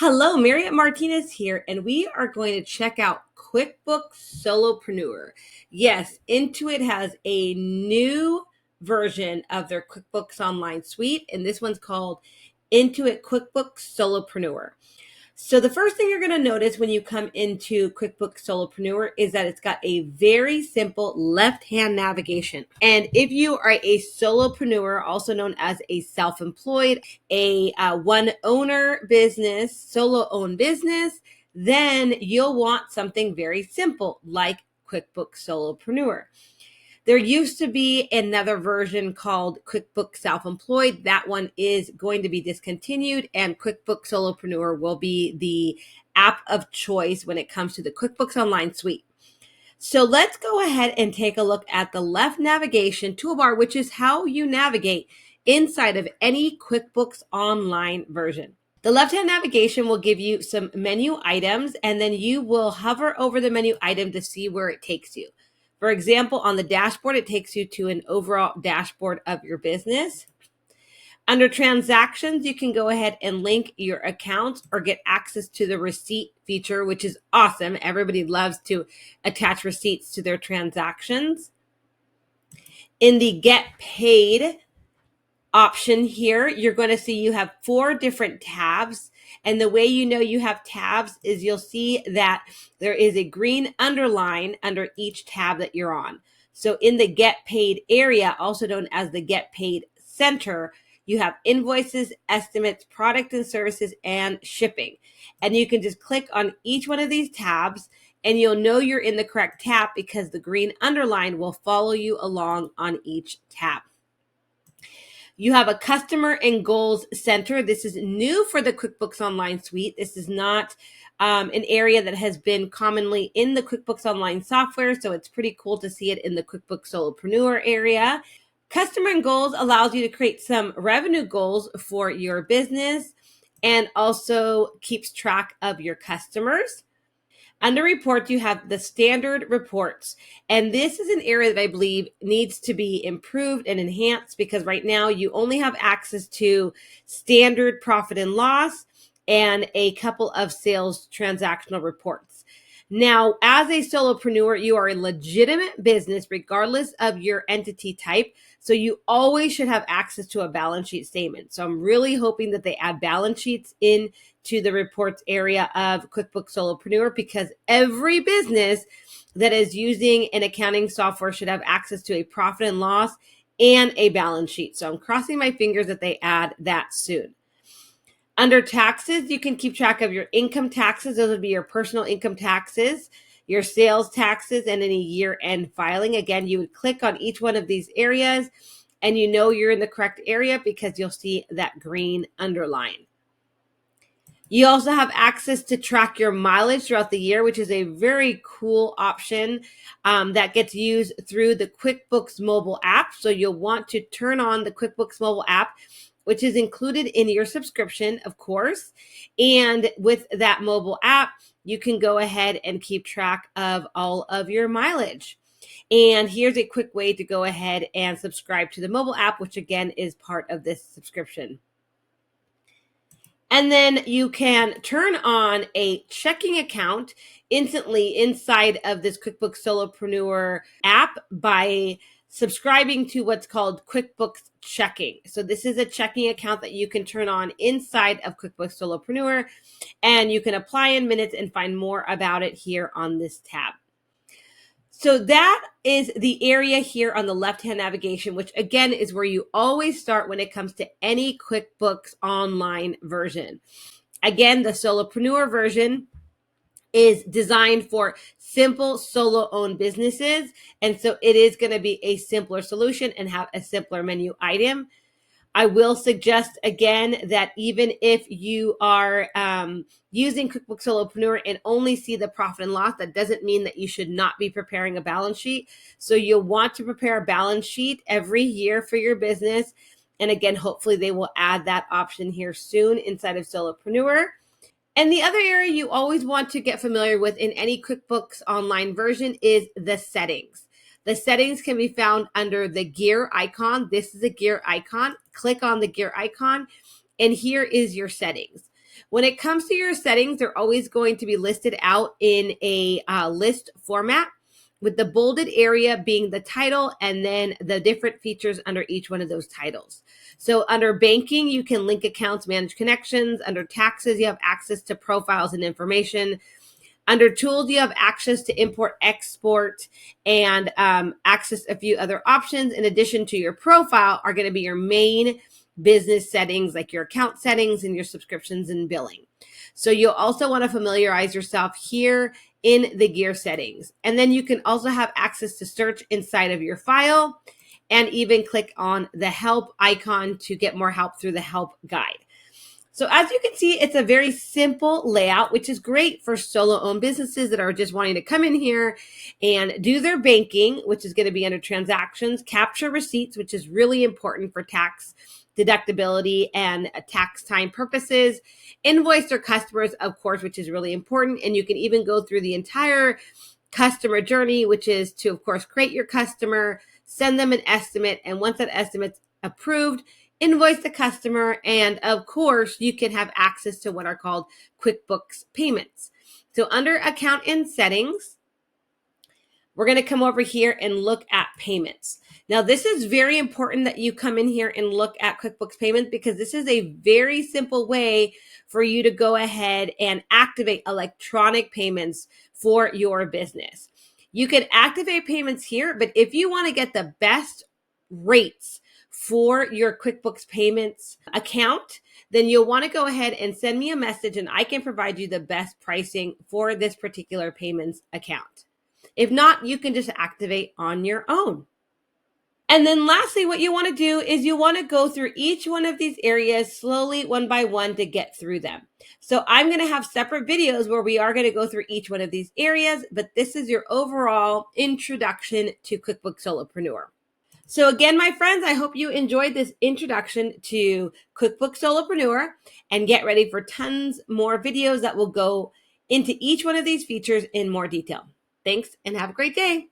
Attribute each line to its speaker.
Speaker 1: Hello, Marriott Martinez here, and we are going to check out QuickBooks Solopreneur. Yes, Intuit has a new version of their QuickBooks Online suite, and this one's called Intuit QuickBooks Solopreneur. So the first thing you're going to notice when you come into QuickBooks Solopreneur is that it's got a very simple left-hand navigation. And if you are a solopreneur, also known as a self-employed, a one-owner business, solo-owned business, then you'll want something very simple like QuickBooks Solopreneur. There used to be another version called QuickBooks Self-Employed. That one is going to be discontinued, and QuickBooks Solopreneur will be the app of choice when it comes to the QuickBooks Online suite. So let's go ahead and take a look at the left navigation toolbar, which is how you navigate inside of any QuickBooks Online version. The left-hand navigation will give you some menu items, and then you will hover over the menu item to see where it takes you. For example, on the dashboard, it takes you to an overall dashboard of your business. Under transactions, you can go ahead and link your accounts or get access to the receipt feature, which is awesome. Everybody loves to attach receipts to their transactions. In the Get Paid option here, you're going to see you have 4 different tabs. And the way you know you have tabs is you'll see that there is a green underline under each tab that you're on. So in the Get Paid area, also known as the Get Paid Center, you have invoices, estimates, product and services, and shipping. And you can just click on each one of these tabs and you'll know you're in the correct tab because the green underline will follow you along on each tab. You have a customer and goals center. This is new for the QuickBooks Online suite. This is not an area that has been commonly in the QuickBooks Online software, so it's pretty cool to see it in the QuickBooks Solopreneur area. Customer and goals allows you to create some revenue goals for your business and also keeps track of your customers. Under reports, you have the standard reports. And this is an area that I believe needs to be improved and enhanced because right now you only have access to standard profit and loss and a couple of sales transactional reports. Now, as a solopreneur, you are a legitimate business regardless of your entity type. So you always should have access to a balance sheet statement. So I'm really hoping that they add balance sheets into the reports area of QuickBooks Solopreneur because every business that is using an accounting software should have access to a profit and loss and a balance sheet. So I'm crossing my fingers that they add that soon. Under taxes, you can keep track of your income taxes. Those would be your personal income taxes, your sales taxes, and any year-end filing. Again, you would click on each one of these areas, and you know you're in the correct area because you'll see that green underline. You also have access to track your mileage throughout the year, which is a very cool option that gets used through the QuickBooks mobile app. So you'll want to turn on the QuickBooks mobile app, which is included in your subscription, of course. And with that mobile app, you can go ahead and keep track of all of your mileage. And here's a quick way to go ahead and subscribe to the mobile app, which again is part of this subscription. And then you can turn on a checking account instantly inside of this QuickBooks Solopreneur app by subscribing to what's called QuickBooks Checking. So this is a checking account that you can turn on inside of QuickBooks Solopreneur, and you can apply in minutes and find more about it here on this tab. So that is the area here on the left-hand navigation, which again is where you always start when it comes to any QuickBooks Online version. Again, the Solopreneur version is designed for simple solo-owned businesses. And so it is going to be a simpler solution and have a simpler menu item. I will suggest again that even if you are using QuickBooks Solopreneur and only see the profit and loss, that doesn't mean that you should not be preparing a balance sheet. So you'll want to prepare a balance sheet every year for your business. And again, hopefully they will add that option here soon inside of Solopreneur. And the other area you always want to get familiar with in any QuickBooks Online version is the settings. The settings can be found under the gear icon. This is a gear icon. Click on the gear icon, and here is your settings. When it comes to your settings, they're always going to be listed out in a list format, with the bolded area being the title and then the different features under each one of those titles. So under banking, you can link accounts, manage connections. Under taxes, you have access to profiles and information. Under tools, you have access to import, export, and access a few other options. In addition to your profile are going to be your main business settings, like your account settings and your subscriptions and billing. So you'll also want to familiarize yourself here in the gear settings. And then you can also have access to search inside of your file and even click on the help icon to get more help through the help guide. So as you can see, it's a very simple layout, which is great for solo-owned businesses that are just wanting to come in here and do their banking, which is going to be under transactions, capture receipts, which is really important for tax deductibility and tax time purposes, invoice their customers, of course, which is really important. And you can even go through the entire customer journey, which is to, of course, create your customer, send them an estimate, and once that estimate's approved, invoice the customer, and of course, you can have access to what are called QuickBooks payments. So under account and settings, we're going to come over here and look at payments. Now, this is very important that you come in here and look at QuickBooks payments, because this is a very simple way for you to go ahead and activate electronic payments for your business. You can activate payments here, but if you want to get the best rates for your QuickBooks payments account, then you'll want to go ahead and send me a message and I can provide you the best pricing for this particular payments account. If not, you can just activate on your own. And then lastly, what you want to do is you want to go through each one of these areas slowly, one by one, to get through them. So I'm going to have separate videos where we are going to go through each one of these areas, but this is your overall introduction to QuickBooks Solopreneur. So again, my friends, I hope you enjoyed this introduction to QuickBooks Solopreneur, and get ready for tons more videos that will go into each one of these features in more detail. Thanks and have a great day.